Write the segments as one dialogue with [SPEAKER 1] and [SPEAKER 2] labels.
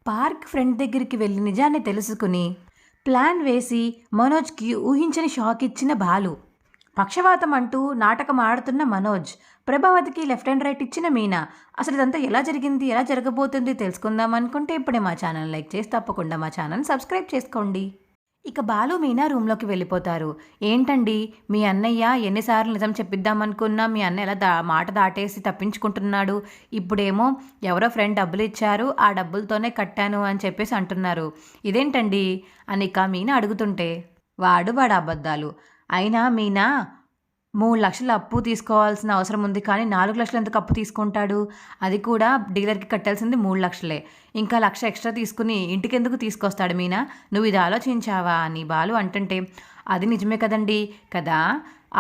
[SPEAKER 1] Park friend దగ్గరికి వెళ్ళి నిజాన్ని తెలుసుకుని ప్లాన్ వేసి మనోజ్కి ఊహించని షాక్ ఇచ్చిన బాలు. పక్షవాతం అంటూ నాటకం ఆడుతున్న మనోజ్, ప్రభావతికి లెఫ్ట్ అండ్ రైట్ ఇచ్చిన మీనా. అసలు ఇదంతా ఎలా జరిగింది, ఎలా జరగబోతుంది తెలుసుకుందాం అనుకుంటే ఇప్పుడే మా ఛానల్ లైక్ చేసి తప్పకుండా మా ఛానల్ సబ్స్క్రైబ్ చేసుకోండి. ఇక బాలు మీనా రూమ్లోకి వెళ్ళిపోతారు. ఏంటండి మీ అన్నయ్య ఎన్నిసార్లు నిజం చెప్పిద్దామనుకున్నా మీ అన్న ఎలా మాట దాటేసి తప్పించుకుంటున్నాడు. ఇప్పుడేమో ఎవరో ఫ్రెండ్ డబ్బులు ఇచ్చారు, ఆ డబ్బులతోనే కట్టాను అని చెప్పేసి అంటున్నారు. ఇదేంటండి అని ఇక మీనా అడుగుతుంటే, వాడు అబద్ధాలు. అయినా మీనా 3 లక్షలు అప్పు తీసుకోవాల్సిన అవసరం ఉంది, కానీ 4 లక్షలు ఎందుకు అప్పు తీసుకుంటాడు? అది కూడా డీలర్కి కట్టాల్సింది 3 లక్షలే. ఇంకా 1 లక్ష ఎక్స్ట్రా తీసుకుని ఇంటికెందుకు తీసుకొస్తాడు మీనా? నువ్వు ఇది ఆలోచించావా అని బాలు అంటుంటే, అది నిజమే కదండి కదా,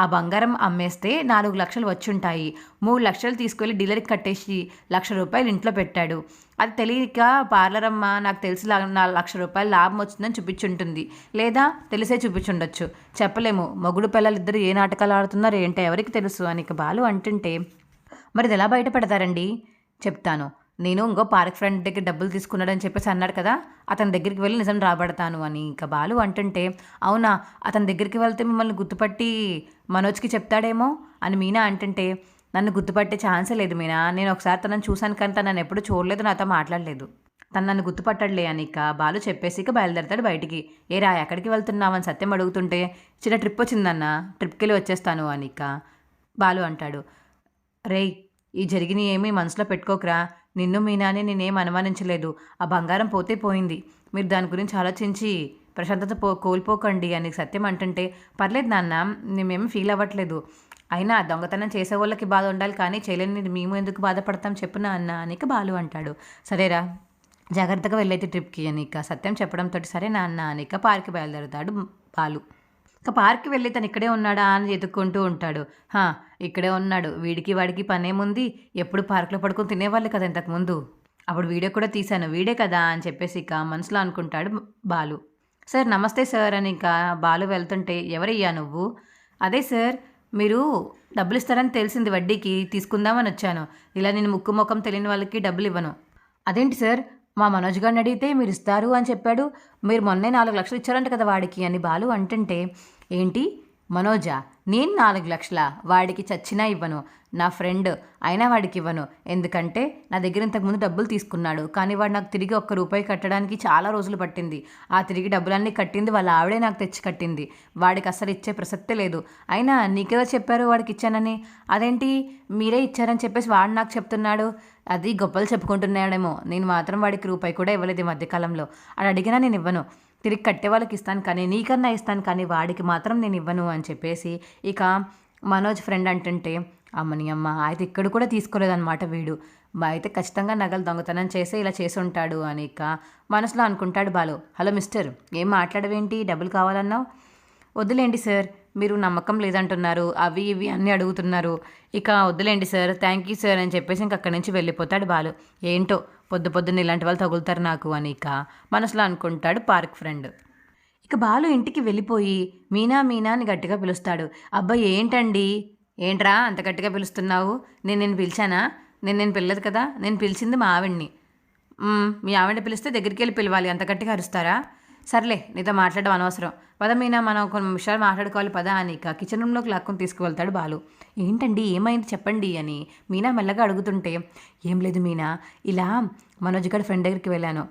[SPEAKER 1] ఆ బంగారం అమ్మేస్తే 4 లక్షలు వచ్చుంటాయి. 3 లక్షలు తీసుకెళ్ళి డీలర్కి కట్టేసి 1 లక్ష రూపాయలు ఇంట్లో పెట్టాడు. అది తెలియక పార్లర్ అమ్మ నాకు తెలిసి 4 లక్షల రూపాయలు లాభం వచ్చిందని చూపించుంటుంది, లేదా తెలిసే చూపించుండొచ్చు, చెప్పలేము. మొగుడు పిల్లలు ఇద్దరు ఏ నాటకాలు ఆడుతున్నారో ఏంటో ఎవరికి తెలుసు అని బాలు అంటుంటే, మరి ఇది ఎలా బయటపడతారండి? చెప్తాను. నేను ఇంకో పార్క్ ఫ్రెండ్ దగ్గర డబ్బులు తీసుకున్నాడని చెప్పేసి అన్నాడు కదా, అతని దగ్గరికి వెళ్ళి నిజం రాబడతాను అని ఇంకా బాలు అంటుంటే, అవునా, అతని దగ్గరికి వెళ్తే మిమ్మల్ని గుర్తుపట్టి మనోజ్కి చెప్తాడేమో అని మీనా అంటుంటే, నన్ను గుర్తుపట్టే ఛాన్సే లేదు మీనా. నేను ఒకసారి తనని చూశాను కానీ తను నన్ను ఎప్పుడు చూడలేదు, నాతో మాట్లాడలేదు. తను నన్ను గుర్తుపట్టడలే అని ఇక బాలు చెప్పేసి ఇక బయలుదేరతాడు బయటికి. ఏరా ఎక్కడికి వెళ్తున్నావని సత్యం అడుగుతుంటే, చిన్న ట్రిప్ వచ్చిందన్న, ట్రిప్కి వెళ్ళి వచ్చేస్తాను అని ఇక బాలు అంటాడు. రేయ్, ఈ జరిగిన ఏమీ మనసులో పెట్టుకోకరా. నిన్ను మీనాని నేనేం అనుమానించలేదు. ఆ బంగారం పోతే పోయింది, మీరు దాని గురించి ఆలోచించి ప్రశాంతత కోల్పోకండి అని సత్యం అంటుంటే, పర్లేదు నాన్న, మేమేమి ఫీల్ అవ్వట్లేదు. అయినా దొంగతనం చేసే వాళ్ళకి బాధ ఉండాలి, కానీ చేయలేని మేము ఎందుకు బాధపడతాం చెప్పునా అన్న అని బాలు అంటాడు. సరేరా, జాగ్రత్తగా వెళ్ళైతే ట్రిప్కి అని సత్యం చెప్పడంతో సరే నాన్న అని పార్క్కి బయలుదేరుతాడు బాలు. ఇక పార్క్కి వెళ్ళి తను ఇక్కడే ఉన్నాడా అని ఎదుక్కుంటూ ఉంటాడు. ఇక్కడే ఉన్నాడు, వీడికి వాడికి పనేముంది, ఎప్పుడు పార్క్లో పడుకొని తినేవాళ్ళు కదా ఇంతకుముందు, అప్పుడు వీడియో కూడా తీశాను, వీడే కదా అని చెప్పేసి ఇక మనసులో అనుకుంటాడు బాలు. సార్ నమస్తే సార్ అని బాలు వెళ్తుంటే, ఎవరయ్యా నువ్వు? అదే సార్, మీరు డబ్బులు ఇస్తారని తెలిసింది, వడ్డీకి తీసుకుందామని వచ్చాను. ఇలా నేను ముక్కు ముఖం తెలియని వాళ్ళకి డబ్బులు ఇవ్వను. అదేంటి సార్, మా మనోజ్ గారిని అడిగితే మీరు ఇస్తారు అని చెప్పాడు, మీరు మొన్నే 4 లక్షలు ఇచ్చారంట కదా వాడికి అని బాలు అంటుంటే, ఏంటి మనోజా? నేను 4 లక్షల వాడికి చచ్చినా ఇవ్వను, నా ఫ్రెండ్ అయినా వాడికి ఇవ్వను. ఎందుకంటే నా దగ్గర ఇంతకుముందు డబ్బులు తీసుకున్నాడు, కానీ వాడు నాకు తిరిగి 1 రూపాయి కట్టడానికి చాలా రోజులు పట్టింది. ఆ తిరిగి డబ్బులన్నీ కట్టింది వాళ్ళ ఆవిడే నాకు తెచ్చి కట్టింది. వాడికి అసలు ఇచ్చే ప్రసక్తే లేదు. అయినా నీకేదో చెప్పారు వాడికి ఇచ్చానని, అదేంటి మీరే ఇచ్చారని చెప్పేసి వాడు నాకు చెప్తున్నాడు. అది గొప్పలు చెప్పుకుంటున్నాడేమో, నేను మాత్రం వాడికి రూపాయి కూడా ఇవ్వలేదు ఈ మధ్యకాలంలో. అది అడిగినా నేను ఇవ్వను, తిరిగి కట్టే వాళ్ళకి ఇస్తాను కానీ నీకన్నా ఇస్తాను, కానీ వాడికి మాత్రం నేను ఇవ్వను అని చెప్పేసి ఇక మనోజ్ ఫ్రెండ్ అంటుంటే, అమ్మని అమ్మ, అయితే ఇక్కడ కూడా తీసుకోలేదన్నమాట వీడు, అయితే ఖచ్చితంగా నగలు దొంగతనం చేసి ఇలా చేసి ఉంటాడు అని ఇక మనసులో అనుకుంటాడు బాలు. హలో మిస్టర్, ఏం మాట్లాడవేంటి, డబ్బులు కావాలన్నావు? వద్దులేండి సార్, మీరు నమ్మకం లేదంటున్నారు, అవి ఇవి అన్నీ అడుగుతున్నారు, ఇక వద్దులేండి సార్, థ్యాంక్ యూ సార్ అని చెప్పేసి ఇంక అక్కడి నుంచి వెళ్ళిపోతాడు బాలు. ఏంటో పొద్దున్న ఇలాంటి వాళ్ళు తగులుతారు నాకు అని ఇక మనసులో అనుకుంటాడు పార్క్ ఫ్రెండ్. ఇక బాలు ఇంటికి వెళ్ళిపోయి మీనా మీనా అని గట్టిగా పిలుస్తాడు. అబ్బాయి ఏంటండి, ఏంట్రా అంత గట్టిగా పిలుస్తున్నావు? నేను పిలిచానా? నేను పిల్లలేదు కదా, నేను పిలిచింది మా ఆవిడ్ని. మీ ఆవిడ పిలిస్తే దగ్గరికి వెళ్ళి పిలవాలి, అంత గట్టిగా అరుస్తారా? సర్లే, నీతో మాట్లాడడం అనవసరం, పద మీనా, మనం కొన్ని విషయాలు మాట్లాడుకోవాలి పద అని ఇక కిచెన్ రూమ్లోకి లాక్కొని తీసుకువెళ్తాడు బాలు. ఏంటండి ఏమైంది చెప్పండి అని మీనా మెల్లగా అడుగుతుంటే, ఏం లేదు మీనా, ఇలా మనోజ్ గారి ఫ్రెండ్ దగ్గరికి వెళ్ళాను.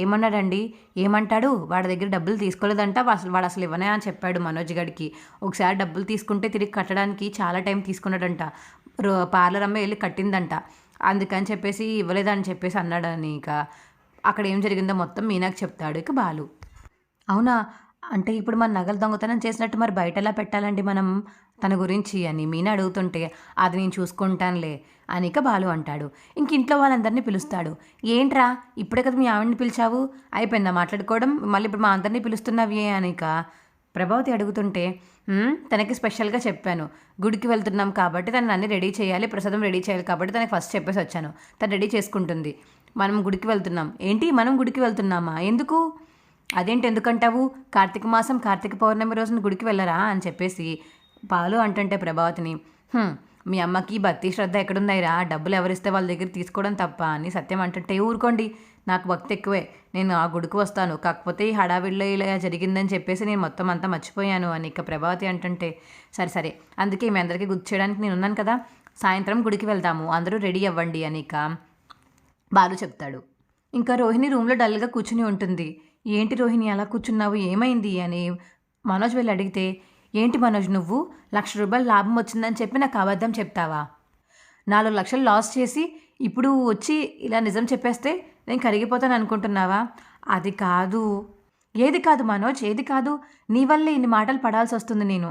[SPEAKER 1] ఏమన్నాడండి? ఏమంటాడు, వాడి దగ్గర డబ్బులు తీసుకోలేదంట, వాడు అసలు ఇవ్వనే అని చెప్పాడు మనోజ్ గడికి. ఒకసారి డబ్బులు తీసుకుంటే తిరిగి కట్టడానికి చాలా టైం తీసుకున్నాడంట, పార్లర్ అమ్మ వెళ్ళి కట్టిందంట, అందుకని చెప్పేసి ఇవ్వలేదని చెప్పేసి అన్నాడని ఇక అక్కడ ఏం జరిగిందో మొత్తం మీనాకు చెప్తాడు ఇక బాలు. అవునా, అంటే ఇప్పుడు మన నగలు దొంగతనం చేసినట్టు మరి బయట ఎలా పెట్టాలండి మనం తన గురించి అని మీనా అడుగుతుంటే, అది నేను చూసుకుంటానులే అని ఇక బాలు అంటాడు. ఇంక ఇంట్లో వాళ్ళందరినీ పిలుస్తాడు. ఏంట్రా ఇప్పుడే కదా మీ ఆవిడని పిలిచావు, అయిపోయిందా మాట్లాడుకోవడం, మళ్ళీ ఇప్పుడు మా అందరినీ పిలుస్తున్నావే అని ఇక ప్రభావతి అడుగుతుంటే, తనకి స్పెషల్గా చెప్పాను, గుడికి వెళ్తున్నాం కాబట్టి తను అన్నీ రెడీ చేయాలి, ప్రసాదం రెడీ చేయాలి కాబట్టి తనకి ఫస్ట్ చెప్పేసి వచ్చాను, తను రెడీ చేసుకుంటుంది. మనం గుడికి వెళ్తున్నాం. ఏంటి మనం గుడికి వెళ్తున్నామా? ఎందుకు? అదేంటి ఎందుకంటావు, కార్తీక మాసం కార్తీక పౌర్ణమి రోజున గుడికి వెళ్ళరా అని చెప్పేసి బాలు అంటుంటే ప్రభావతిని, మీ అమ్మకి భక్తి శ్రద్ధ ఎక్కడున్నాయిరా, డబ్బులు ఎవరిస్తే వాళ్ళ దగ్గర తీసుకోవడం తప్ప అని సత్యం అంటుంటే, ఊరుకోండి నాకు భక్తి ఎక్కువే, నేను ఆ గుడికి వస్తాను, కాకపోతే ఈ హడావిడిలో ఇలా జరిగిందని చెప్పేసి నేను మొత్తం అంతా మర్చిపోయాను అని ఇక ప్రభావతి అంటుంటే, సరే సరే అందుకే మీ అందరికీ గుర్తు చేయడానికి నేను ఉన్నాను కదా, సాయంత్రం గుడికి వెళ్తాము, అందరూ రెడీ అవ్వండి అని ఇక బాలు చెప్తాడు. ఇంకా రోహిణి రూమ్లో డల్గా కూర్చుని ఉంటుంది. ఏంటి రోహిణి అలా కూర్చున్నావు, ఏమైంది అని మనోజ్ వెళ్ళి అడిగితే, ఏంటి మనోజ్ నువ్వు ₹1,00,000 లాభం వచ్చిందని చెప్పి నాకు అబద్ధం చెప్తావా? 4 లక్షలు లాస్ చేసి ఇప్పుడు వచ్చి ఇలా నిజం చెప్పేస్తే నేను కరిగిపోతాను అనుకుంటున్నావా? అది కాదు. ఏది కాదు మనోజ్, ఏది కాదు? నీ వల్లే ఇన్ని మాటలు పడాల్సి వస్తుంది నేను.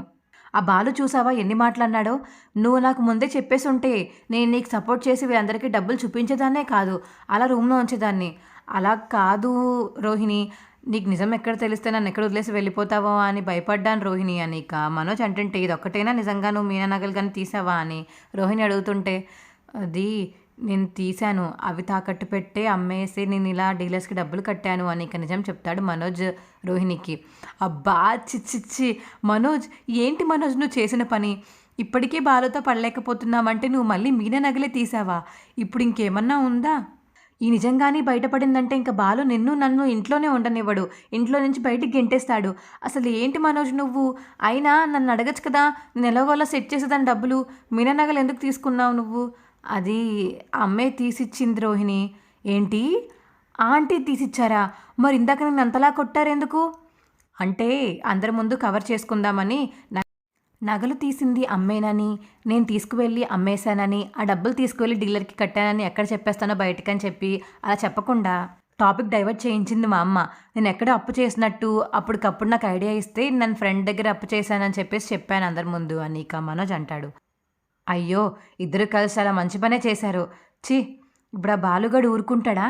[SPEAKER 1] ఆ బాలు చూసావా ఎన్ని మాటలన్నాడో? నువ్వు నాకు ముందే చెప్పేసి ఉంటే నేను నీకు సపోర్ట్ చేసి వీళ్ళందరికీ డబ్బులు చూపించేదాన్నే కాదు, అలా రూమ్లో ఉంచేదాన్ని. అలా కాదు రోహిణి, నీకు నిజం ఎక్కడ తెలిస్తే నన్ను ఎక్కడ వదిలేసి వెళ్ళిపోతావో అని భయపడ్డాను రోహిణి అని ఇక మనోజ్ అంటుంటే, ఇది ఒక్కటైనా నిజంగా నువ్వు మీనా నగలు కానీ తీసావా అని రోహిణి అడుగుతుంటే, అది నేను తీశాను, అవి తాకట్టు పెట్టే అమ్మేసి నేను ఇలా డీలర్స్కి డబ్బులు కట్టాను అని ఇక నిజం చెప్తాడు మనోజ్ రోహిణికి. అబ్బా చిచ్చిచ్చి మనోజ్, ఏంటి మనోజ్ నువ్వు చేసిన పని? ఇప్పటికే బాలుతో పడలేకపోతున్నామంటే నువ్వు మళ్ళీ మీనా నగలే తీసావా? ఇప్పుడు ఇంకేమన్నా ఉందా? ఈ నిజంగానే బయటపడిందంటే ఇంకా బాలు నన్ను ఇంట్లోనే ఉండనివ్వడు, ఇంట్లో నుంచి బయటికి గెంటేస్తాడు. అసలు ఏంటి మనోజ్ నువ్వు? అయినా నన్ను అడగచ్చు కదా, నేను ఎలాగోలా సెట్ చేసేదాన్ని డబ్బులు. మీనా నగలు ఎందుకు తీసుకున్నావు నువ్వు? అది అమ్మే తీసిచ్చింది రోహిణి. ఏంటి ఆంటీ తీసిచ్చారా? మరి ఇందాక నేను అంతలా కొట్టారెందుకు? అంటే అందరి ముందు కవర్ చేసుకుందామని. నగలు తీసింది అమ్మేనని, నేను తీసుకువెళ్ళి అమ్మేశానని, ఆ డబ్బులు తీసుకువెళ్ళి డీలర్కి కట్టానని ఎక్కడ చెప్పేస్తానో బయటకని చెప్పి అలా చెప్పకుండా టాపిక్ డైవర్ట్ చేయించింది మా అమ్మ. నేను ఎక్కడ అప్పు చేసినట్టు అప్పటికప్పుడు నాకు ఐడియా ఇస్తే నన్ను ఫ్రెండ్ దగ్గర అప్పు చేశానని చెప్పేసి చెప్పాను అందరి ముందు అని ఇక మనోజ్ అంటాడు. అయ్యో, ఇద్దరు కలిసి చాలా మంచి పనే చేశారు. ఛీ, ఇప్పుడు ఆ బాలుగాడు ఊరుకుంటాడా?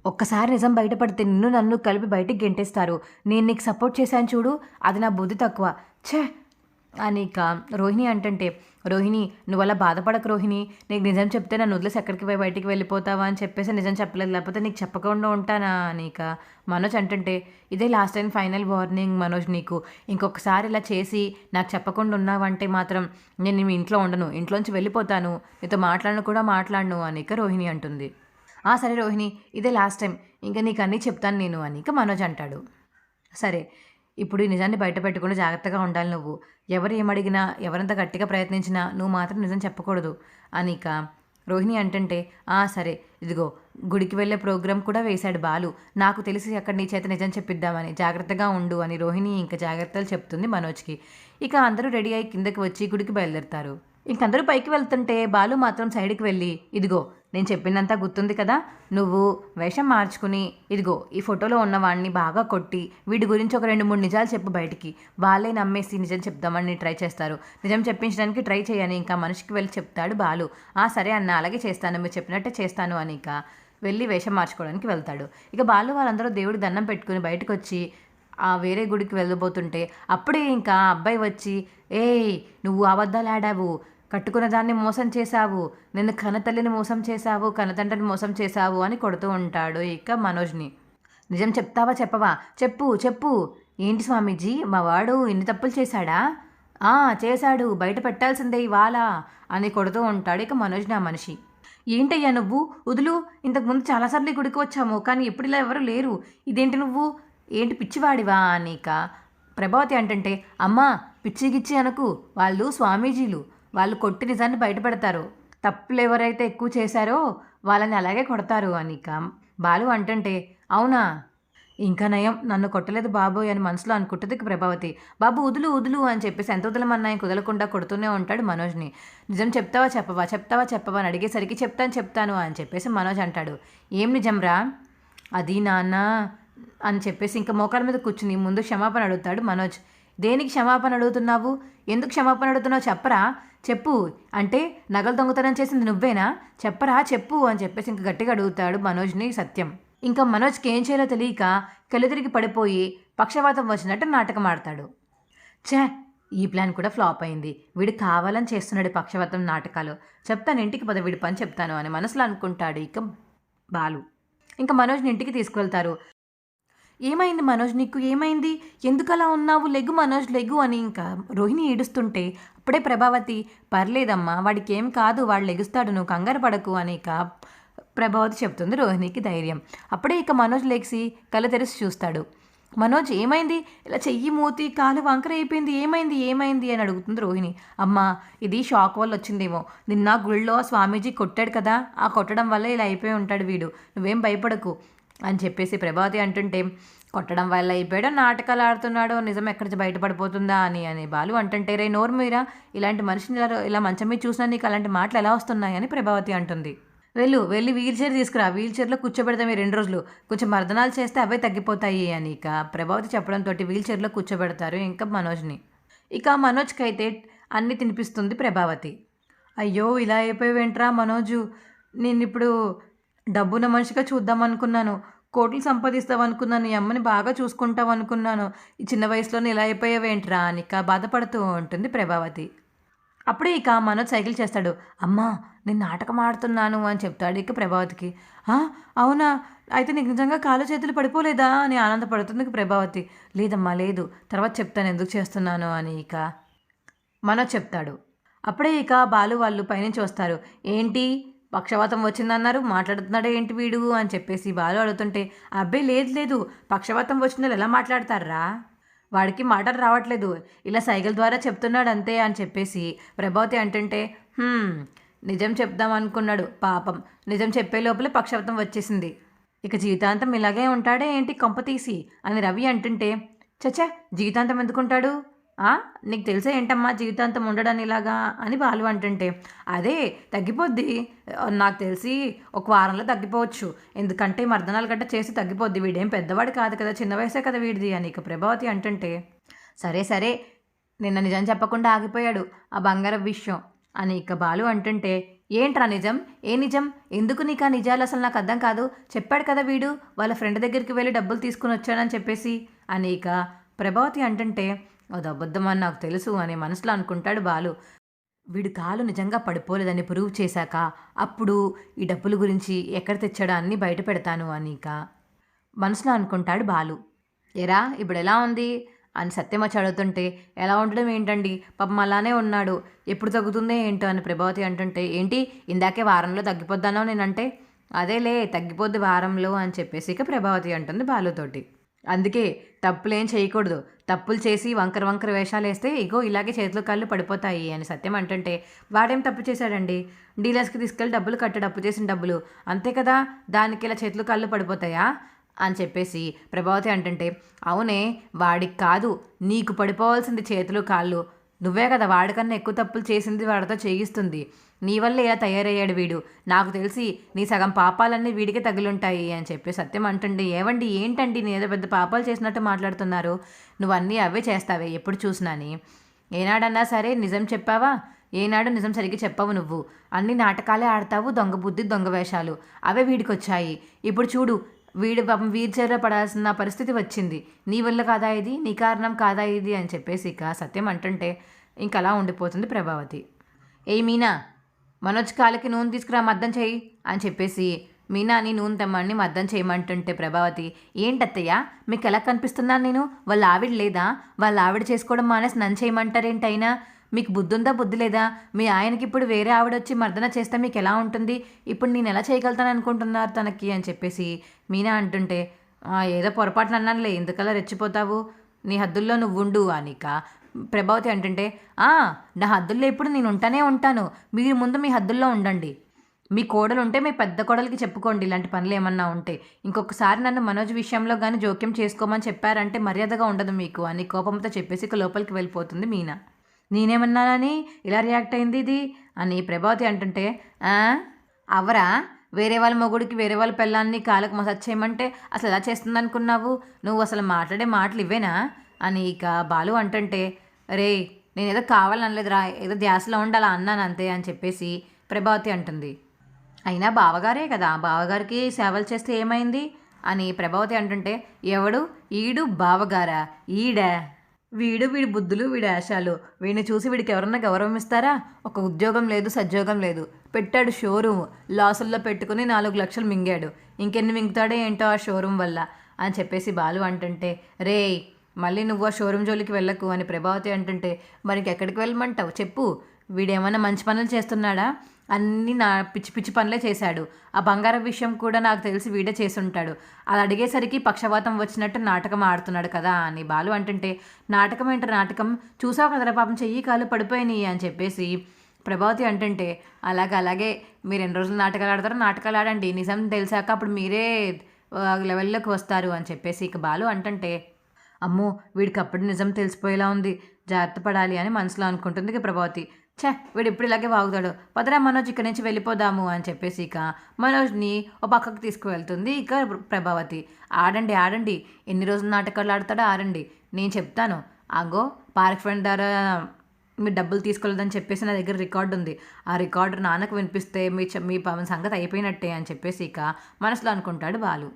[SPEAKER 1] ఒక్కసారి నిజం బయటపడితే నన్ను కలిపి బయటికి గెంటేస్తారు. నేను నీకు సపోర్ట్ చేశాను చూడు, అది నా బుద్ధి తక్కువ. ఛే అని ఇక రోహిణి అంటుంటే, రోహిణి నువ్వు అలా బాధపడకు రోహిణి, నీకు నిజం చెప్తే నన్ను వదిలేసి ఎక్కడికి పోయి బయటికి వెళ్ళిపోతావా అని చెప్పేసి నిజం చెప్పలేదు, లేకపోతే నీకు చెప్పకుండా ఉంటానా అని ఇక మనోజ్ అంటుంటే, ఇదే last time final warning Manoj నీకు, ఇంకొకసారి ఇలా చేసి నాకు చెప్పకుండా ఉన్నావంటే మాత్రం నేను మీ ఇంట్లో ఉండను, ఇంట్లోంచి వెళ్ళిపోతాను, నీతో మాట్లాడను అని ఇక రోహిణి అంటుంది. సరే రోహిణి, ఇదే లాస్ట్ టైం, ఇంకా నీకు అన్నీ చెప్తాను నేను అని ఇక మనోజ్ అంటాడు. సరే, ఇప్పుడు ఈ నిజాన్ని బయట పెట్టకుండా జాగ్రత్తగా ఉండాలి నువ్వు. ఎవరు ఏమడిగినా, ఎవరంత గట్టిగా ప్రయత్నించినా నువ్వు మాత్రం నిజం చెప్పకూడదు అని ఇక రోహిణి అంటుంటే, సరే ఇదిగో గుడికి వెళ్ళే ప్రోగ్రాం కూడా వేశాడు బాలు, నాకు తెలిసి అక్కడ నీ చేత నిజం చెప్పిద్దామని, జాగ్రత్తగా ఉండు అని రోహిణి ఇంకా జాగ్రత్తలు చెప్తుంది మనోజ్కి. ఇక అందరూ రెడీ అయ్యి కిందకి వచ్చి గుడికి బయలుదేరుతారు. ఇంకందరూ పైకి వెళ్తుంటే బాలు మాత్రం సైడ్కి వెళ్ళి, ఇదిగో నేను చెప్పినంతా గుర్తుంది కదా, నువ్వు వేషం మార్చుకుని ఇదిగో ఈ ఫోటోలో ఉన్నవాడిని బాగా కొట్టి వీడి గురించి ఒక 2-3 నిజాలు చెప్పు బయటికి, వాళ్ళే నమ్మేసి నిజం చెప్దామని ట్రై చేస్తారు, నిజం చెప్పించడానికి ట్రై చేయని ఇంకా మనిషికి వెళ్ళి చెప్తాడు బాలు. సరే అన్న, అలాగే చేస్తాను, మీరు చెప్పినట్టే చేస్తాను అని ఇక వెళ్ళి వేషం మార్చుకోవడానికి వెళ్తాడు. ఇక బాలు వాళ్ళందరూ దేవుడికి దండం పెట్టుకుని బయటకు వచ్చి వేరే గుడికి వెళ్ళబోతుంటే అప్పుడే ఇంకా అబ్బాయి వచ్చి, ఏయ్ నువ్వు అబద్ధాలు ఆడావు, కట్టుకున్న దాన్ని మోసం చేశావు, నిన్ను కన్నతల్లిని మోసం చేశావు, కన్నతండ్రిని మోసం చేశావు అని కొడుతూ ఉంటాడు ఇక మనోజ్ని. నిజం చెప్తావా చెప్పవా? చెప్పు. ఏంటి స్వామీజీ, మా వాడు ఇన్ని తప్పులు చేశాడా? చేశాడు, బయట పెట్టాల్సిందే ఇవాళ అని కొడుతూ ఉంటాడు ఇక మనోజ్ని ఆ మనిషి. ఏంటయ్యా నువ్వు, వదులు, ఇంతకుముందు చాలాసార్లు గుడికి వచ్చాము కానీ ఎప్పుడు ఇలా ఎవరు లేరు, ఇదేంటి నువ్వు, ఏంటి పిచ్చివాడివా అని ఇక ప్రభావతి అంటుంటే, అమ్మా పిచ్చిగిచ్చి అనకు, వాళ్ళు స్వామీజీలు, వాళ్ళు కొట్టి నిజాన్ని బయటపెడతారు, తప్పులు ఎవరైతే ఎక్కువ చేశారో వాళ్ళని అలాగే కొడతారు అని ఇక బాలు అంటుంటే, అవునా, ఇంకా నయం నన్ను కొట్టలేదు బాబోయ్ అని మనసులో అనుకుంటుంది ప్రభావతి. బాబు వదులు అని చెప్పేసి ఎంత వదలమన్నాయి కుదలకుండా కొడుతూనే ఉంటాడు మనోజ్ని. నిజం చెప్తావా చెప్పవా అని అడిగేసరికి చెప్తాను అని చెప్పేసి మనోజ్ అంటాడు. ఏం నిజం రా? అది నాన్న అని చెప్పేసి ఇంకా మోకాల మీద కూర్చుని ముందు క్షమాపణ అడుగుతాడు మనోజ్. దేనికి క్షమాపణ అడుగుతున్నావు, ఎందుకు క్షమాపణ అడుగుతున్నావు చెప్పరా, చెప్పు, అంటే నగలు దొంగతనం చేసింది నువ్వేనా, చెప్పరా చెప్పు అని చెప్పేసి ఇంకా గట్టిగా అడుగుతాడు మనోజ్ని సత్యం. ఇంకా మనోజ్కి ఏం చేయాలో తెలియక కళ్ళెదిరిగి పడిపోయి పక్షవాతం వచ్చినట్టు నాటకం ఆడతాడు. ఈ ప్లాన్ కూడా ఫ్లాప్ అయింది, వీడు కావాలని చేస్తున్నాడు పక్షవాతం నాటకాలు, చెప్తాను ఇంటికి పద వీడి పని చెప్తాను అని మనసులో అనుకుంటాడు ఇక బాలు. ఇంకా మనోజ్ని ఇంటికి తీసుకువెళ్తారు. ఏమైంది మనోజ్, నీకు ఏమైంది, ఎందుకు అలా ఉన్నావు, లెగ్గు మనోజ్ లెగ్గు అని ఇంకా రోహిణి ఏడుస్తుంటే అప్పుడే ప్రభావతి, పర్లేదమ్మా వాడికి ఏం కాదు, వాడు లెగుస్తాడు, నువ్వు కంగారు పడకు అని ఇక ప్రభావతి చెప్తుంది రోహిణికి ధైర్యం. అప్పుడే ఇక మనోజ్ లేచి కళ్ళు తెరిచి చూస్తాడు. మనోజ్ ఏమైంది, ఇలా చెయ్యి మూతి కాలు వంకర అయిపోయింది, ఏమైంది ఏమైంది అని అడుగుతుంది రోహిణి. అమ్మా ఇది షాక్ వల్ల వచ్చిందేమో, నిన్న గుళ్ళో స్వామీజీ కొట్టాడు కదా, ఆ కొట్టడం వల్ల ఇలా అయిపోయి ఉంటాడు వీడు, నువ్వేం భయపడకు అని చెప్పేసి ప్రభావతి అంటుంటే, కొట్టడం వల్ల అయిపోయాడో నాటకాలు ఆడుతున్నాడో నిజం ఎక్కడి నుంచి బయటపడిపోతుందా అని బాలు అంటుంటే, రే నోరు మీరా, ఇలాంటి మనిషిని ఇలా మంచం మీద చూసినా నీకు అలాంటి మాటలు ఎలా వస్తున్నాయని ప్రభావతి అంటుంది. వెళ్ళి వీల్ చైర్ తీసుకురా, వీల్ చైర్లో కూర్చోబెడతాం ఈ 2 రోజులు, కొంచెం మర్దనాలు చేస్తే అవే తగ్గిపోతాయి అని ఇక ప్రభావతి చెప్పడంతో వీల్ చైర్లో కూర్చోబెడతారు ఇంకా మనోజ్ని. ఇక మనోజ్కి అయితే అన్నీ తినిపిస్తుంది ప్రభావతి. అయ్యో ఇలా అయిపోయావేంట్రా మనోజు, నేను ఇప్పుడు డబ్బున్న మనిషిగా చూద్దాం అనుకున్నాను, కోట్లు సంపాదిస్తావు అనుకున్నాను, ఈ అమ్మని బాగా చూసుకుంటావు అనుకున్నాను, ఈ చిన్న వయసులోనే ఇలా అయిపోయావేంట్రా అని ఇక బాధపడుతూ ఉంటుంది ప్రభావతి. అప్పుడే ఇక మనోజ్ సైకిల్ చేస్తాడు. అమ్మా నేను నాటకం ఆడుతున్నాను అని చెప్తాడు ఇక ప్రభావతికి. అవునా, అయితే నీకు నిజంగా కాలు చేతులు పడిపోలేదా అని ఆనందపడుతుంది ప్రభావతి. లేదమ్మా లేదు, తర్వాత చెప్తాను ఎందుకు చేస్తున్నాను అని ఇక మనోజ్ చెప్తాడు. అప్పుడే ఇక బాలు వాళ్ళు పైనుంచి వస్తారు. ఏంటి పక్షవాతం వచ్చిందన్నారు, మాట్లాడుతున్నాడు ఏంటి వీడు అని చెప్పేసి బాలు అడుగుతుంటే, అబ్బాయి లేదు పక్షవాతం వచ్చిన వాళ్ళు ఎలా మాట్లాడతారా, వాడికి మాటలు రావట్లేదు, ఇలా సైకిల్ ద్వారా చెప్తున్నాడు అంతే అని చెప్పేసి ప్రభావతి అంటుంటే, నిజం చెప్దాం అనుకున్నాడు పాపం, నిజం చెప్పే లోపలే పక్షవాతం వచ్చేసింది, ఇక జీవితాంతం ఇలాగే ఉంటాడే ఏంటి కొంప తీసి అని రవి అంటుంటే, చచ్చా జీవితాంతం ఎందుకుంటాడు, నీకు తెలిసే ఏంటమ్మా జీవితాంతం ఉండడాన్ని ఇలాగా అని బాలు అంటుంటే, అదే తగ్గిపోద్ది, నాకు తెలిసి ఒక వారంలో తగ్గిపోవచ్చు, ఎందుకంటే మర్దనాలు గట్ట చేసి తగ్గిపోద్ది, వీడేం పెద్దవాడు కాదు కదా, చిన్న వయసే కదా వీడిది అని ఇక ప్రభావతి అంటుంటే, సరే నిన్న నిజం చెప్పకుండా ఆగిపోయాడు ఆ బంగారం విషయం అని ఇక బాలు అంటుంటే, ఏంట్రా నిజం, ఏ నిజం, ఎందుకు నీకు ఆ నిజాలు అసలు నాకు అర్థం కాదు, చెప్పాడు కదా వీడు వాళ్ళ ఫ్రెండ్ దగ్గరికి వెళ్ళి డబ్బులు తీసుకుని వచ్చాడని చెప్పేసి అని ఇక ప్రభావతి అంటుంటే, అది అబద్ధమని నాకు తెలుసు అని మనసులో అనుకుంటాడు బాలు. వీడు కాలు నిజంగా పడిపోలేదని ప్రూవ్ చేశాక అప్పుడు ఈ డబ్బుల గురించి ఎక్కడ తెచ్చాడో అన్నీ బయట పెడతాను అని ఇక మనసులో అనుకుంటాడు బాలు. ఎరా ఇప్పుడు ఎలా ఉంది అని సత్యమచ్చి అడుగుతుంటే, ఎలా ఉండడం ఏంటండి పాపం అలానే ఉన్నాడు, ఎప్పుడు తగ్గుతుందే ఏంటో అని ప్రభావతి అంటుంటే, ఏంటి ఇందాకే వారంలో తగ్గిపోద్దానో నేనంటే, అదేలే తగ్గిపోద్ది వారంలో అని చెప్పేసి ఇక ప్రభావతి అంటుంది బాలుతోటి. అందుకే తప్పులేం చేయకూడదు, తప్పులు చేసి వంకర వేషాలు వేస్తే ఇగో ఇలాగే చేతులు కాళ్ళు పడిపోతాయి అని సత్యం అంటుంటే, వాడేం తప్పు చేశాడండి, డీలర్స్కి తీసుకెళ్ళి డబ్బులు కట్టాడు, అప్పు చేసిన డబ్బులు అంతే కదా, దానికి ఇలా చేతులు కాళ్ళు పడిపోతాయా అని చెప్పేసి ప్రభావతి అంటుంటే, అవునే వాడికి కాదు నీకు పడిపోవాల్సింది చేతులు కాళ్ళు, నువ్వే కదా వాడికన్నా ఎక్కువ తప్పులు చేసింది వాడితో చేయిస్తుంది, నీ వల్ల ఇలా తయారయ్యాడు వీడు, నాకు తెలిసి నీ సగం పాపాలన్నీ వీడికే తగిలుంటాయి అని చెప్పి సత్యం అంటుండే, ఏవండి ఏంటండి నేను ఏదో పెద్ద పాపాలు చేసినట్టు మాట్లాడుతున్నారు, నువ్వు అన్నీ అవే చేస్తావే ఎప్పుడు చూసినాని, ఏనాడన్నా సరే నిజం చెప్పావా, ఏనాడు నిజం సరిగ్గా చెప్పవు, నువ్వు అన్ని నాటకాలే ఆడతావు, దొంగ బుద్ధి దొంగ వేషాలు అవే వీడికి వచ్చాయి, ఇప్పుడు చూడు వీడు పాపం వీల్చైర్లో పడాల్సిన పరిస్థితి వచ్చింది, నీ వల్ల కాదా ఇది, నీ కారణం కాదా ఇది అని చెప్పేసి ఇక సత్యం అంటుంటే ఇంక అలా ఉండిపోతుంది ప్రభావతి. మీనా మనోజ్ కాళ్ళకి నూనె తీసుకురా మద్దం చేయి అని చెప్పేసి మీనాని నూనె తెమ్మని మద్దం చేయమంటుంటే ప్రభావతి, ఏంటత్తయ్య మీకు ఎలా కనిపిస్తున్నాను నేను, వాళ్ళ ఆవిడ లేదా, వాళ్ళ ఆవిడ చేసుకోవడం మానేసి నన్ను చేయమంటారేంటైనా, మీకు బుద్ధి ఉందా బుద్ధి లేదా, మీ ఆయనకి ఇప్పుడు వేరే ఆవిడ వచ్చి మర్దన చేస్తే మీకు ఎలా ఉంటుంది, ఇప్పుడు నేను ఎలా చేయగలుగుతాను అనుకుంటున్నారు తనకి అని చెప్పేసి మీనా అంటుంటే, ఏదో పొరపాటున అన్నానులే ఎందుకలా రెచ్చిపోతావు, నీ హద్దుల్లో నువ్వు ఉండు అనిక ప్రభావతి అంటుంటే, నా హద్దుల్లో ఇప్పుడు నేను ఉంటాను, మీరు ముందు మీ హద్దుల్లో ఉండండి, మీ కోడలు ఉంటే మీ పెద్ద కోడలికి చెప్పుకోండి ఇలాంటి పనులు ఏమన్నా ఉంటే, ఇంకొకసారి నన్ను మనోజ్ విషయంలో కానీ జోక్యం చేసుకోమని చెప్పారంటే మర్యాదగా ఉండదు మీకు అని కోపంతో చెప్పేసి ఇక లోపలికి వెళ్ళిపోతుంది మీనా. నేనేమన్నానని ఇలా రియాక్ట్ అయింది ఇది అని ప్రభావతి అంటుంటే, అవరా వేరే వాళ్ళ మొగుడికి వేరే వాళ్ళ పిల్లల్ని కాళ్ళకు మసాజ్ చేయమంటే అసలు ఎలా చేస్తుంది అనుకున్నావు, నువ్వు అసలు మాట్లాడే మాటలు ఇవేనా అని ఇక బాలు అంటుంటే, రే నేను ఏదో కావాలనలేదురా, ఏదో ధ్యాసలో ఉండాలా అన్నాను అంతే అని చెప్పేసి ప్రభావతి అంటుంది. అయినా బావగారే కదా, బావగారికి సేవలు చేస్తే ఏమైంది అని ప్రభావతి అంటుంటే, ఎవడు ఈడు బావగారా, వీడి బుద్ధులు వీడి ఆశాలు, వీడిని చూసి వీడికి ఎవరన్నా గౌరవం ఇస్తారా, ఒక ఉద్యోగం లేదు సద్యోగం లేదు, పెట్టాడు షోరూమ్, లాసుల్లో పెట్టుకుని 4 లక్షలు మింగాడు, ఇంకెన్ని మింగుతాడో ఏంటో ఆ షోరూమ్ వల్ల అని చెప్పేసి బాలు అంటుంటే, రే మళ్ళీ నువ్వు ఆ షోరూమ్ జోలికి వెళ్ళకు అని ప్రభావతి అంటుంటే, మరికి ఎక్కడికి వెళ్ళమంటావు చెప్పు, వీడేమన్నా మంచి పనులు చేస్తున్నాడా, అన్నీ నా పిచ్చి పిచ్చి పనులే చేశాడు. ఆ బంగారం విషయం కూడా నాకు తెలిసి వీడే చేసుంటాడు. అది అడిగేసరికి పక్షవాతం వచ్చినట్టు నాటకం ఆడుతున్నాడు కదా అని బాలు అంటుంటే, నాటకం ఏంటో నాటకం, చూసావు కదరా పాపం చెయ్యి కాలు పడిపోయినాయి అని చెప్పేసి ప్రభావతి అంటుంటే, అలాగే మీరు ఎన్ని రోజులు నాటకాలు ఆడతారో నాటకాలు ఆడండి, నిజం తెలిసాక అప్పుడు మీరే లెవెల్లోకి వస్తారు అని చెప్పేసి ఇక బాలు అంటుంటే, అమ్మో వీడికి అప్పుడు నిజం తెలిసిపోయేలా ఉంది, జాగ్రత్త పడాలి అని మనసులో అనుకుంటుంది ఇక ప్రభావతి. వీడు ఇప్పుడు ఇలాగే వాగుతాడు, పదరా మనోజ్ ఇక్కడి నుంచి వెళ్ళిపోదాము అని చెప్పేసి ఇక మనోజ్ని ఓ పక్కకు తీసుకువెళ్తుంది ఇక ప్రభావతి. ఆడండి, ఎన్ని రోజులు నాటకాలు ఆడతాడో ఆడండి, నేను చెప్తాను. ఆగో పార్క్ ఫ్రెండ్ ద్వారా మీరు డబ్బులు తీసుకోలేదని చెప్పేసి నా దగ్గర రికార్డు ఉంది, ఆ రికార్డు నాన్నకు వినిపిస్తే మీ సంగతి అయిపోయినట్టే అని చెప్పేసి ఇక మనసులో అనుకుంటాడు బాలు.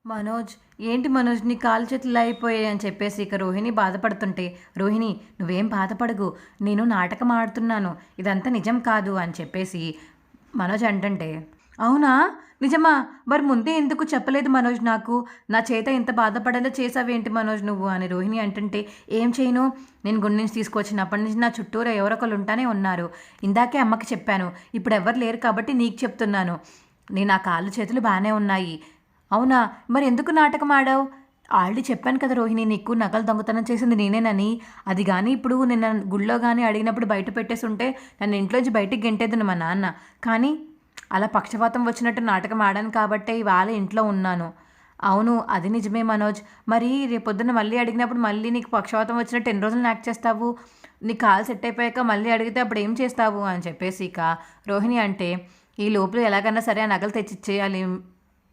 [SPEAKER 1] మనోజ్ ఏంటి మనోజ్ నీ కాలు చేతులు అయిపోయాయి అని చెప్పేసి ఇక రోహిణి బాధపడుతుంటే, రోహిణి నువ్వేం బాధపడగు, నేను నాటకం ఆడుతున్నాను, ఇదంతా నిజం కాదు అని చెప్పేసి మనోజ్ అంటుంటే, అవునా నిజమా, మరి ముందే ఎందుకు చెప్పలేదు మనోజ్, నాకు నా చేత ఎంత బాధపడేలా చేసావేంటి మనోజ్ నువ్వు అని రోహిణి అంటుంటే, ఏం చేయను, నేను గుడి నుంచి తీసుకొచ్చినప్పటి నుంచి నా చుట్టూరా ఎవరొకరు ఉంటానే ఉన్నారు, ఇందాకే అమ్మకి చెప్పాను, ఇప్పుడు ఎవరు లేరు కాబట్టి నీకు చెప్తున్నాను, నేను ఆ కాళ్ళు చేతులు బాగానే ఉన్నాయి. అవునా మరి ఎందుకు నాటకం ఆడావు, ఆల్రెడీ చెప్పాను కదా రోహిణి నీకు నగలు దొంగతనం చేసింది నేనేనని, అది కానీ ఇప్పుడు నిన్న గుళ్ళో కానీ అడిగినప్పుడు బయట పెట్టేసి ఉంటే నన్ను ఇంట్లోంచి బయటికి గెంటేద్దును మా నాన్న, కానీ అలా పక్షపాతం వచ్చినట్టు నాటకం ఆడాను కాబట్టే ఇవాళ ఇంట్లో ఉన్నాను. అవును అది నిజమే మనోజ్, మరి రేపొద్దున మళ్ళీ అడిగినప్పుడు మళ్ళీ నీకు పక్షవాతం వచ్చినట్టు ఎన్ని రోజులు యాక్ట్ చేస్తావు, నీ కాలు సెట్ అయిపోయాక మళ్ళీ అడిగితే అప్పుడు ఏం చేస్తావు అని చెప్పేసి ఇక రోహిణి అంటే, ఈ లోపల ఎలాగన్నా సరే ఆ నగలు తెచ్చిచ్చేయాలి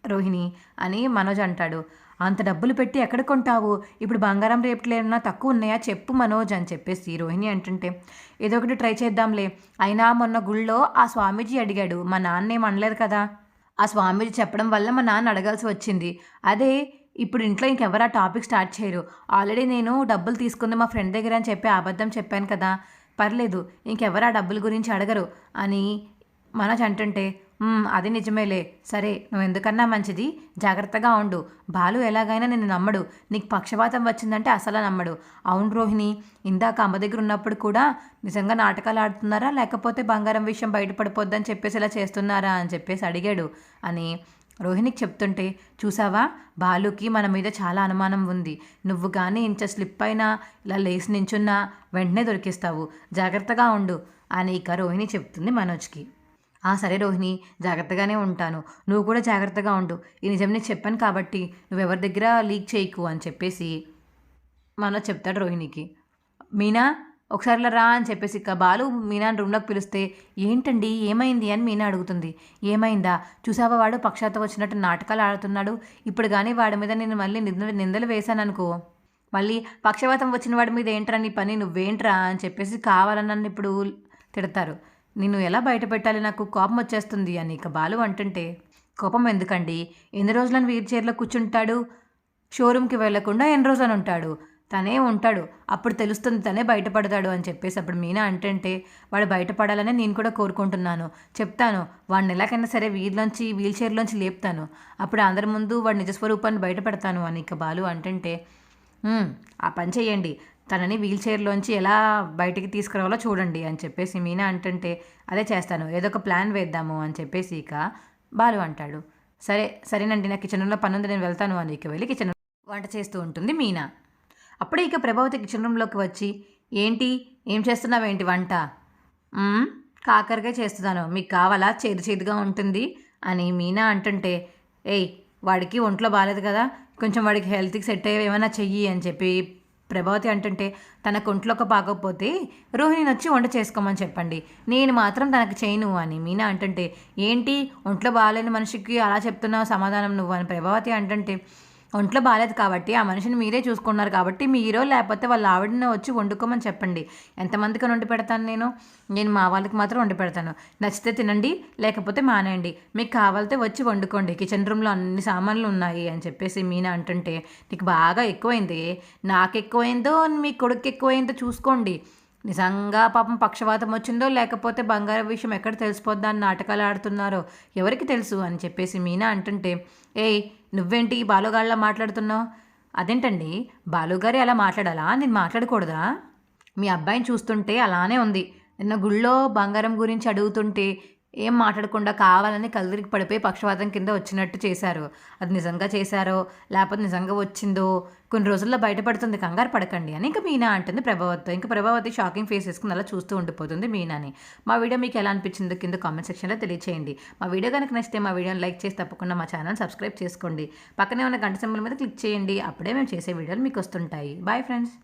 [SPEAKER 1] రోహిణి అని మనోజ్ అంటాడు. అంత డబ్బులు పెట్టి ఎక్కడ కొంటావు, ఇప్పుడు బంగారం రేట్లు ఏమన్నా తక్కువ ఉన్నాయా చెప్పు మనోజ్ అని చెప్పేసి రోహిణి అంటుంటే, ఏదో ఒకటి ట్రై చేద్దాంలే, అయినా మొన్న గుళ్ళో ఆ స్వామీజీ అడిగాడు, మా నాన్న ఏం అనలేదు కదా, ఆ స్వామీజీ చెప్పడం వల్ల మా నాన్న అడగాల్సి వచ్చింది, అదే ఇప్పుడు ఇంట్లో ఇంకెవరు ఆ టాపిక్ స్టార్ట్ చేయరు, ఆల్రెడీ నేను డబ్బులు తీసుకుంది మా ఫ్రెండ్ దగ్గర అని చెప్పి అబద్ధం చెప్పాను కదా, పర్లేదు ఇంకెవరు ఆ డబ్బుల గురించి అడగరు అని మనోజ్ అంటుంటే, అది నిజమేలే, సరే నువ్వు ఎందుకన్నా మంచిది, జాగ్రత్తగా ఉండు, బాలు ఎలాగైనా నిన్ను నమ్మడు, నీకు పక్షపాతం వచ్చిందంటే అసలు నమ్మడు. అవును రోహిణి, ఇందాక అమ్మ దగ్గర ఉన్నప్పుడు కూడా నిజంగా నాటకాలు ఆడుతున్నారా లేకపోతే బంగారం విషయం బయటపడిపోద్దని చెప్పేసి ఇలా చేస్తున్నారా అని చెప్పేసి అడిగాడు అని రోహిణికి చెప్తుంటే, చూసావా బాలుకి మన మీద చాలా అనుమానం ఉంది, నువ్వు కానీ ఇంత స్లిప్ అయినా ఇలా లేచి నించున్నా వెంటనే దొరికిస్తావు, జాగ్రత్తగా ఉండు అని ఇక రోహిణి చెప్తుంది మనోజ్కి. సరే రోహిణి జాగ్రత్తగానే ఉంటాను, నువ్వు కూడా జాగ్రత్తగా ఉండు, ఈ నిజం నీకు చెప్పాను కాబట్టి నువ్వెవరి దగ్గర లీక్ చేయకు అని చెప్పేసి మనోజ్ చెప్తాడు రోహిణికి. మీనా ఒకసారి ఇలా రా అని చెప్పేసి ఇక బాలు మీనాని రూమ్లోకి పిలిస్తే, ఏంటండి ఏమైంది అని మీనా అడుగుతుంది. ఏమైందా, చూసావా వాడు పక్షాతం వచ్చినట్టు నాటకాలు ఆడుతున్నాడు, ఇప్పుడు కానీ వాడి మీద నేను మళ్ళీ నిందలు వేశాను అనుకో, మళ్ళీ పక్షవాతం వచ్చిన వాడి మీద ఏంట్రా నీ పని, నువ్వేంట్రా అని చెప్పేసి కావాలని నన్ను ఇప్పుడు తిడతారు, నిన్ను ఎలా బయట పెట్టాలి, నాకు కోపం వచ్చేస్తుంది అని ఇక బాలు అంటుంటే, కోపం ఎందుకండి, ఎన్ని రోజులను వీల్ చైర్లో కూర్చుంటాడు, షోరూమ్కి వెళ్లకుండా ఎన్ని రోజులని ఉంటాడు, తనే ఉంటాడు, అప్పుడు తెలుస్తుంది తనే బయటపడతాడు అని చెప్పేసి అప్పుడు మీనా అంటుంటే, వాడు బయటపడాలని నేను కూడా కోరుకుంటున్నాను, చెప్తాను వాడిని ఎలాగైనా సరే వీల్ చైర్లోంచి లేపుతాను, అప్పుడు అందరి ముందు వాడి నిజస్వరూపాన్ని బయటపడతాను అని ఇక బాలు అంటుంటే, ఆ పని చెయ్యండి, తనని వీల్ చైర్లోంచి ఎలా బయటికి తీసుకురావాలో చూడండి అని చెప్పేసి మీనా అంటుంటే, అదే చేస్తాను, ఏదో ఒక ప్లాన్ వేద్దాము అని చెప్పేసి ఇక బాలు అంటాడు. సరేనండి నాకు కిచెన్ రూమ్లో పని ఉంది నేను వెళ్తాను అని ఇక వెళ్ళి కిచెన్ వంట చేస్తూ ఉంటుంది మీనా. అప్పుడే ఇక ప్రభావతి కిచెన్ రూమ్లోకి వచ్చి, ఏంటి ఏం చేస్తున్నావేంటి వంట, కాకరకాయ చేస్తున్నాను, మీకు కావాలా, చేదుగా ఉంటుంది అని మీనా అంటుంటే, వాడికి ఒంట్లో బాగాలేదు కదా, కొంచెం వాడికి హెల్త్కి సెట్ అయ్యేవి ఏమైనా చెయ్యి అని చెప్పి ప్రభావతి అంటుంటే, తనకు ఒంట్లోకి బాగోకపోతే రోహిణిని వచ్చి వంట చేసుకోమని చెప్పండి, నేను మాత్రం తనకు చేయను అని మీనా అంటుంటే, ఏంటి ఒంట్లో బాగాలేని మనిషికి అలా చెప్తున్నావు సమాధానం నువ్వు అని ప్రభావతి అంటుంటే, ఒంట్లో బాగాలేదు కాబట్టి ఆ మనిషిని మీరే చూసుకున్నారు కాబట్టి మీరో లేకపోతే వాళ్ళ ఆవిడని వచ్చి వండుకోమని చెప్పండి, ఎంతమందికి వండి పెడతాను నేను మా వాళ్ళకి మాత్రం వండి పెడతాను, నచ్చితే తినండి లేకపోతే మానేయండి, మీకు కావాలితే వచ్చి వండుకోండి, కిచెన్ రూమ్లో అన్ని సామాన్లు ఉన్నాయి అని చెప్పేసి మీనా అంటుంటే, నీకు బాగా ఎక్కువైంది, నాకు ఎక్కువైందో మీ కొడుకు ఎక్కువైందో చూసుకోండి, నిజంగా పాపం పక్షవాతం వచ్చిందో లేకపోతే బంగారం విషయం ఎక్కడ తెలిసిపోద్దా అని నాటకాలు ఆడుతున్నారో ఎవరికి తెలుసు అని చెప్పేసి మీనా అంటుంటే, నువ్వేంటి బాలుగాళ్ళ మాట్లాడుతున్నావు, అదేంటండి బాలుగారి అలా మాట్లాడాలా, నేను మాట్లాడకూడదా, మీ అబ్బాయిని చూస్తుంటే అలానే ఉంది, నిన్న గుళ్ళో బంగారం గురించి అడుగుతుంటే ఏం మాట్లాడకుండా కావాలని కళ్ళిరికి పడిపోయి పక్షవాతం కింద వచ్చినట్టు చేశారు. అది నిజంగా చేశారో లేకపోతే నిజంగా వచ్చిందో కొన్ని రోజుల్లో బయటపడుతుంది, కంగారు పడకండి అని ఇంకా మీనా అంటుంది ప్రభావతితో. ఇంకా ప్రభావతి షాకింగ్ ఫేస్ వేసుకుని అలా చూస్తూ ఉండిపోతుంది మీనాని. మా వీడియో మీకు ఎలా అనిపించిందో కింద కామెంట్ సెక్షన్లో తెలియచేయండి. మా వీడియో కనుక నచ్చితే మా వీడియోని లైక్ చేసి తప్పకుండా మా ఛానల్ సబ్స్క్రైబ్ చేసుకోండి. పక్కనే ఉన్న గంట సింబల్ మీద క్లిక్ చేయండి. అప్పుడే మేము చేసే వీడియోలు మీకు వస్తుంటాయి. Bye friends.